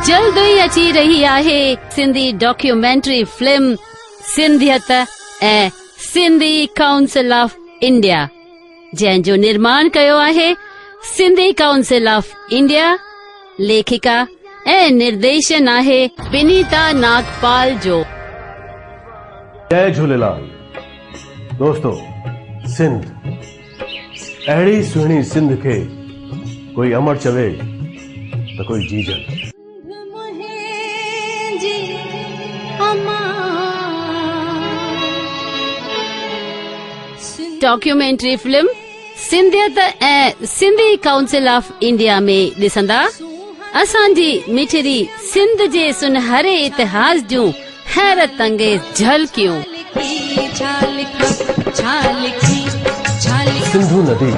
जल्द ही अची रही आहे सिंधी डॉक्यूमेंट्री फिल्म सिंधियत ऐं सिंधी काउंसिल ऑफ इंडिया, जंहिंजो निर्माण कयो आहे सिंधी काउंसिल ऑफ इंडिया। लेखिका ऐं निर्देशन आहे विनीता नागपाल जो। जय झूलेलाल दोस्तों। सिंध अहिड़ी सुहिणी सिंध खे कोई अमर चवे तो कोई जीजन। डॉक्यूमेंट्री फिल्म सिंधियत ऐं सिंधी काउंसिल ऑफ इंडिया में ॾिसंदा असांजी मिठड़ी सिंध जे सुनहरे इतिहास जूं हैरत अंगेज झलकियूं। सिंधु नदी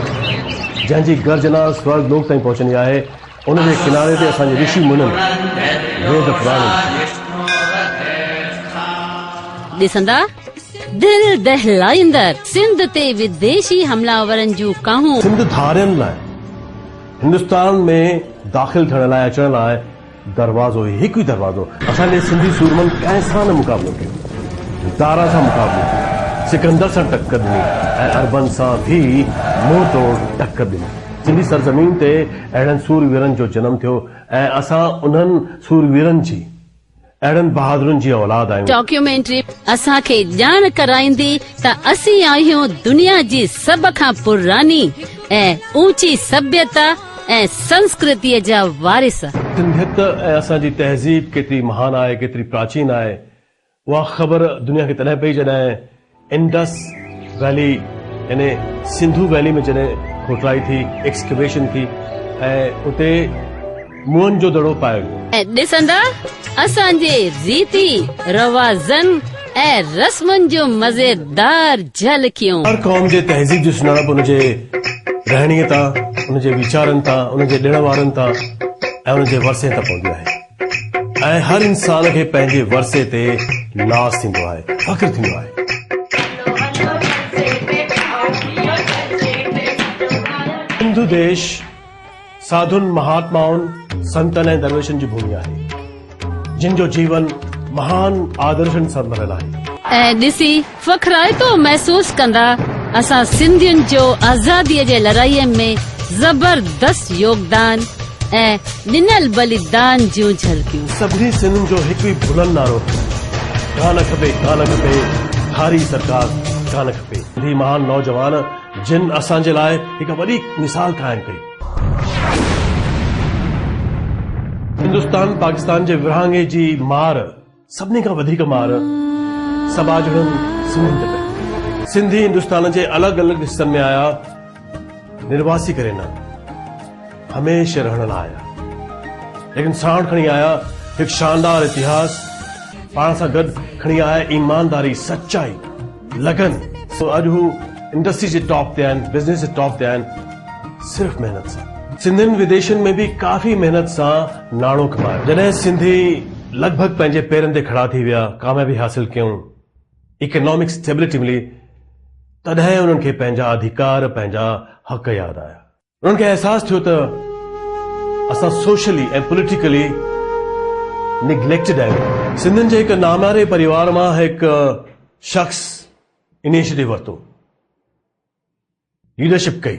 जंहिंजी गर्जना स्वर्ग लोक ताईं पहुचंदी आहे, उन जे किनारे ते असांजे ऋषि मुनिनि वेद पुराण ॾिसंदा दिल दहलाईंदड़ सिंध ते विदेशी हमलावरनि जूं काहूं। सिंध धारियनि लाइ हिंदुस्तान में दाख़िल थियण लाइ अचण लाइ दरवाज़ो हिकु ई दरवाज़ो। असांजे सिंधी सूरमनि कंहिं सां न मुक़ाबिलो कयो, दारा सां मुक़ाबिलो कयो, सिकंदर सां टक्कर ॾिनी ऐं अरबन सां भी मुंहुं तोड़ टक्कर ॾिनी। सिंधी सरज़मीन ते अहिड़नि सूरवीरनि जो जनम थियो ऐं असां उन्हनि सूरवीरनि जी अहिड़नि बहादुरनि जी औलाद आहियूं। डॉक्यूमेंट्री असांखे ॼाण कराईंदी त असीं आहियूं दुनिया जी सभ खां पुरानी ऐं ऊंची सभ्यता ऐं संस्कृतीअ जा वारिस। सिंधियत ऐं असांजी तहज़ीब केतिरी महान आहे, केतिरी प्राचीन आहे, उहा ख़बर दुनिया खे तॾहिं पई जॾहिं इंडस वैली यानी सिंधु वैली में जॾहिं खोटाई थी, एक्सकवेशन थी ऐं उते मुअनि जो दड़ो पायो वियो। ऐं ॾिसंदा असांजे रीति रवाज़नि ऐं रस्मनि जो मज़ेदार झलकियूं। हर क़ौम जे तहज़ीब जी सुञाणप उनजे रहणीअ तां, उनजे वीचारनि तां, उनजे ॾिण वारनि तां ऐं उनजे वरसे तां पवंदी आहे ऐं हर इंसान खे पंहिंजे वरसे ते नाज़ थींदो आहे, फ़ख्रु थींदो आहे। सिंधु देश साधुनि महात्माउनि संतनि ऐं दरवेशनि जी भूमि आहे, जिन जो जीवन महान आदर्शनि सां भरियल आहे। ऐं ॾिसी फ़ख्राइतो महसूस कंदा असां सिंधियुनि जो आज़ादीअ जे लड़ाईअ में ज़बरदस्त योगदान ऐं ॾिनल बलिदान जूं झलकियूं। सभिनी सिंधियुनि जो हिकु ई बुलंद नारो, कान खपे कान खपे हारी सरकार कान खपे। ही महान नौजवान जिन असांजे लाइ हिकु वॾी मिसाल क़ाइमु कई। हिंदुस्तान पाकिस्तान जे विरहाङे जी मार सभिनी खां वधीक मार समाजड़नि सिंधियुनि ते पई। सिंधी हिंदुस्तान जे अलॻि अलॻि हिस्सनि में आया, निर्वासी करे न, हमेशह रहण लाइ आया, लेकिन साण खणी आया हिकु शानदार इतिहास, पाण सां गॾु खणी आया ईमानदारी, सच्चाई, लगन। तो अॼु हू इंडस्ट्री जे टॉप ते आहिनि, बिज़नेस जे टॉप ते आहिनि, सिर्फ़ महिनत सां। सिंधियुनि विदेशनि में भी काफ़ी मेहनत सां नाणो कमायो। जॾहिं सिंधी लॻभॻि पंहिंजे पेरनि ते खड़ा थी विया, कामयाबी हासिल कयूं, इकोनॉमिक स्टेबिलिटी मिली, तॾहिं उन्हनि खे पंहिंजा अधिकार, पंहिंजा हक़ यादि आया। उन्हनि खे अहसास थियो त असां सोशली ऐं पॉलिटिकली निग्लेक्टेड आहियूं। सिंधियुनि जे हिकु नामारे परिवार मां हिकु शख़्स इनिशिएटिव वरितो, लीडरशिप कई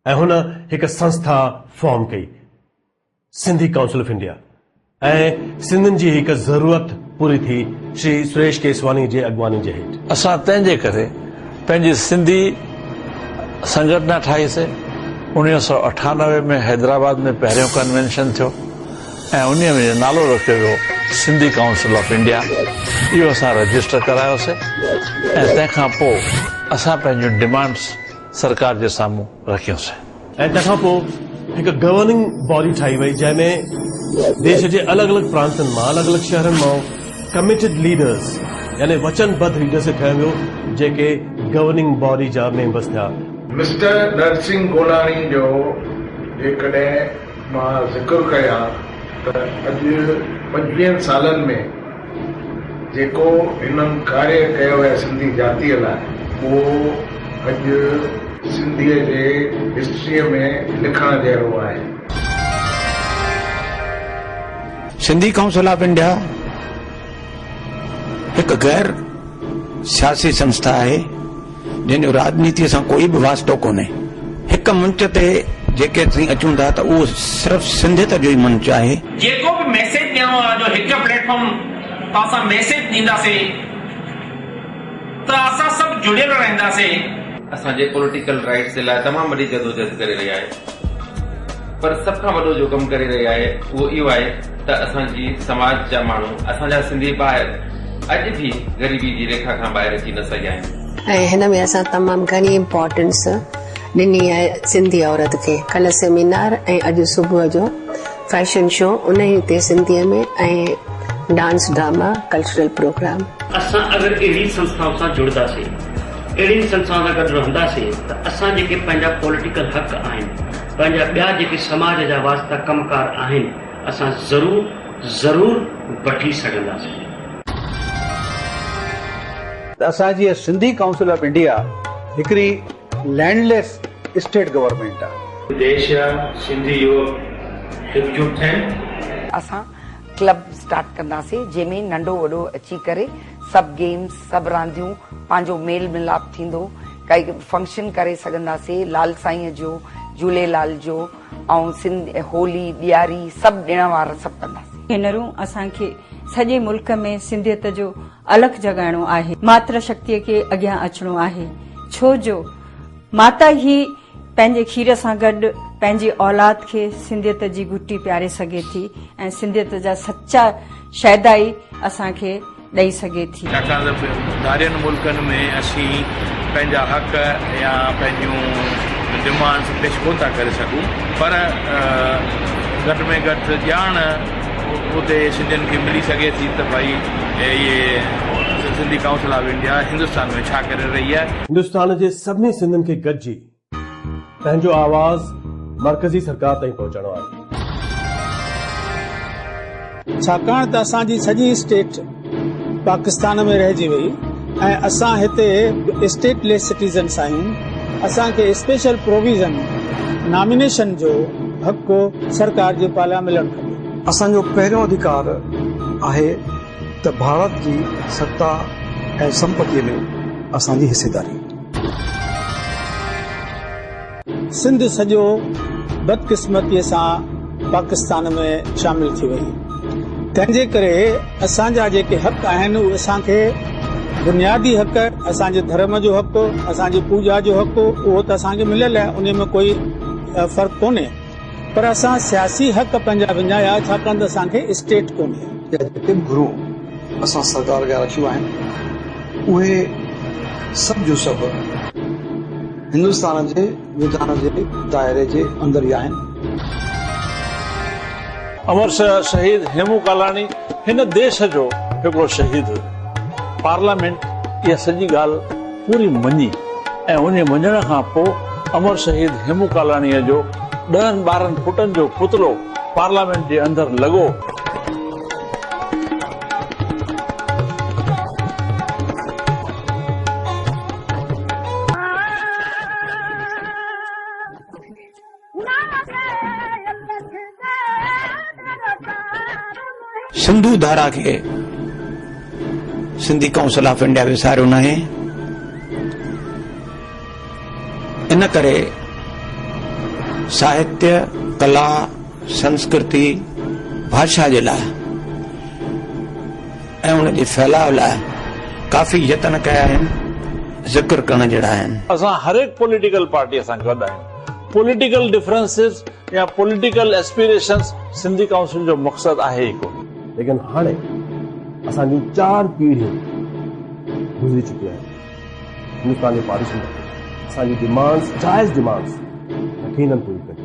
ऐं हुन हिकु संस्था फॉर्म कई, सिंधी काउंसिल ऑफ इंडिया, ऐं सिंधियुनि जी हिकु ज़रूरत पूरी थी श्री सुरेश केसवानी जे अॻवानी जे हेठि। असां तंहिंजे करे पंहिंजी सिंधी संगठन ठाहीसीं। 1998 में हैदराबाद में पहिरियों कन्वेंशन थियो ऐं उन में नालो रखियो वियो सिंधी काउंसिल ऑफ इंडिया। इहो असां रजिस्टर करायोसीं ऐं तंहिंखां पोइ असां पंहिंजूं डिमांड्स सरकार जे साम्हूं रखियोसीं। ऐं तंहिंखां पोइ हिकु गवर्निंग बॉडी ठाही वई, जंहिंमें देश के अलग अलग प्रांतन में अलग अलग शहर में कमिटेड लीडर्स यानी वचनबद्ध लीडर्स खे वियो जेके गवर्निंग बॉडी जा मेंबर्स थिया। मिस्टर नरसिंह गोलानी जो जेकॾहिं मां ज़िक्र कयां त अॼु 25 सालनि में जेको हिननि कार्य कयो आहे सिंधी जातीअ लाइ उहो अॼु सिंधीअ जे हिस्ट्रीअ में लिखण जहिड़ो आहे। सिंधी काउंसिल ऑफ इंडिया एक गैर सियासी संस्था है जिन राजनीति से कोई भी वास्तो कोने। एक मंच ते जेके अचूं था तो वो सिर्फ सिंधियत जो ही मंच है। जेको भी मैसेज ॾियणो आहे जो हिक प्लेटफॉर्म असां मैसेज ॾींदासीं त असां सभु जुड़ियल रहंदासीं। असांजे पॉलिटिकल राइट्स जे लाइ तमामु वॾी जदोजहद करे रही आहे, पर सभ खां वॾो जो कमु करे रही आहे उहो इहो आहे त असांजी समाज जा माण्हू असांजा सिंधी ॿाहिरि अॼु भी ग़रीबी जी रेखा खां ॿाहिरि अची न सघिया आहिनि। ऐं हिन में असां तमामु घणी इम्पोर्टेंस ॾिनी आहे सिंधी औरत खे। कल्ह सेमिनार ऐं अॼु सुबुह जो फैशन शो उन ई ते सिंधीअ में ऐं डांस ड्रामा कल्चरल प्रोग्राम। असां अगरि अहिड़ी संस्थाउनि सां जुड़ंदासीं, अहिड़ी संस्थाउनि सां गॾु रहंदासीं त असां जेके पंहिंजा पॉलिटिकल हक़ आहिनि, पंहिंजा ॿिया जेके समाज जा वास्ता कमकार आहिनि, असां ज़रूर वठी सघंदासीं। असांजी सिंधी काउंसिल ऑफ इंडिया हिकिड़ी लैंडलेस स्टेट गवर्नमेंट आहे। देश जा सिंधी युवक एकजुट थियनि। असां क्लब स्टार्ट कंदासीं जंहिंमें नंढो वॾो अची करे सभु गेम्स सभु रांदियूं पंहिंजो मेल मिलाप थींदो, काई फंक्शन करे सघंदासीं लाल साईं जो, झूलेलाल जो ऐं होली ॾियारी सभु ॾिण वार सभु कंदासीं। भेनरूं, असांखे सॼे मुल्क में सिंधियत जो अलॻि जॻाइणो आहे, मातृ शक्तिअ खे अॻियां अचणो आहे, छो जो माता ही पंहिंजे खीर सां गॾु पंहिंजी औलाद खे सिंधियत जी गुटी प्यारे सघे थी ऐं सिंधियत जा सच्चा शैदाई असांखे ॾेई सघे थी। छाकाणि त ॿाहिरियुनि मुल्कनि में असीं पंहिंजा हक़ या पंहिंजूं डिमांड्स पेश कोन था करे सघूं, पर घटि में घटि ॼाण उते सिंधियुनि खे मिली सघे थी त भई ये Sindhi council of India Hindustan में छा करे रही है। हिंदुस्तान जे सभिनी सिंधियुनि खे गॾिजी पंहिंजो आवाज़ मर्कज़ी सरकार ताईं पहुचाइणो आहे। छाकाणि त असांजी सॼी स्टेट पाकिस्तान में रहिजी वई ऐं असां हिते स्टेटलेस सिटीज़न्स आहियूं। असांखे स्पेशल प्रोविज़न नॉमिनेशन जो हक़ सरकार जे पालियां मिलणु खपे। असांजो पहिरियों अधिकार आहे त भारत जी सत्ता ऐं संपत्तिअ में असांजी हिसेदारी। सिंध सॼो बदकिस्मतीअ सां पाकिस्तान में शामिल थी वई, तंहिंजे करे असांजा जेके हक़ आहिनि उहे असांखे बुनियादी हक़, असांजे धर्म जो हक़, असांजी पूजा जो हक़ उहो त असांखे मिलियल आहे, उन में कोई फ़र्क़ु कोन्हे, पर असां सियासी हक़ पंहिंजा विञाया छाकाणि त असांखे स्टेट कोन्हे। जेके गुरू असां सरकार खे रखियूं आहिनि उहे सभु जो सभु हिंदुस्तान जे विधान जे दायरे जे अंदरि ई आहिनि। अमर शहीद हेमू कालाणी हिन देश जो हिकिड़ो शहीद हुयो। पार्लियामेंट इहा सॼी ॻाल्हि पूरी मञी ऐं उन मञण खां पोइ अमर शहीद हेमू कालाणीअ जो 10-12 फुटनि जो पुतलो पार्लियामेंट जे अंदरि लॻो। सिंधु धारा के सिंधी काउंसिल ऑफ इंडिया विसारियो न आहे। इन करे साहित्य, कला, संस्कृति, भाषा जे लाइ ऐं उन जे फैलाव लाइ काफ़ी यत्न कया आहिनि, ज़िक्र करण जहिड़ा आहिनि। असां हर एक पॉलिटिकल पार्टी सां गॾु आहियूं। पॉलिटिकल डिफरेंसेस या पॉलिटिकल एस्पिरेशंस सिंधी काउंसिल जो मक़सदु आहे ई कोन। लेकिन हाणे असांजी 4 पीढ़ियूं गुज़री चुकियूं आहिनि। हिंदुस्तान जे पार्टीशन असांजी डिमांड्स, जाइज़ डिमांड्स यकीनन पूरी कनि।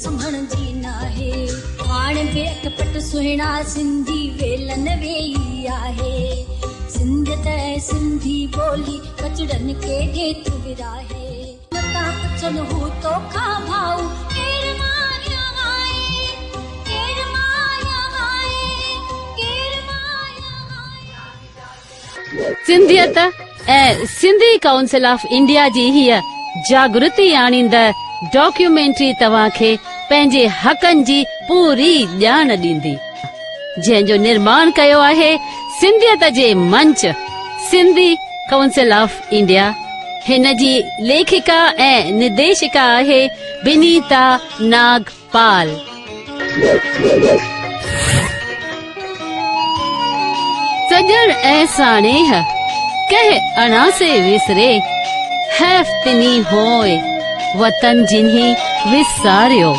सुम्हण जी नाहे हाणे बि अटपट सुहिणा सिंधी वेलन वेई आहे सिंधियत ऐं सिंधी ॿोली कचड़नि खे ढेत विराहे नथा पुछनि हू तोखां भाऊ केरु माया आहे केरु माया आहे केरु माया आहे। सिंधियत ऐं सिंधी काउंसिल ऑफ इंडिया जी हीअ जागृति आणींदड़ डॉक्यूमेंट्री तव्हांखे पंहिंजे हकनि जी पूरी ॼाण ॾींदी जंहिंजो निर्माण कयो आहे सिंधियत जे मंच सिंधी काउंसिल ऑफ इंडिया। हिन जी लेखिका ऐं निर्देशिका आहे विनीता नागपाल। सजण ऐं साणेह कंहिं अणासे विसरे हैफ़ तिनी होए वतन जिन्ही विसारियो।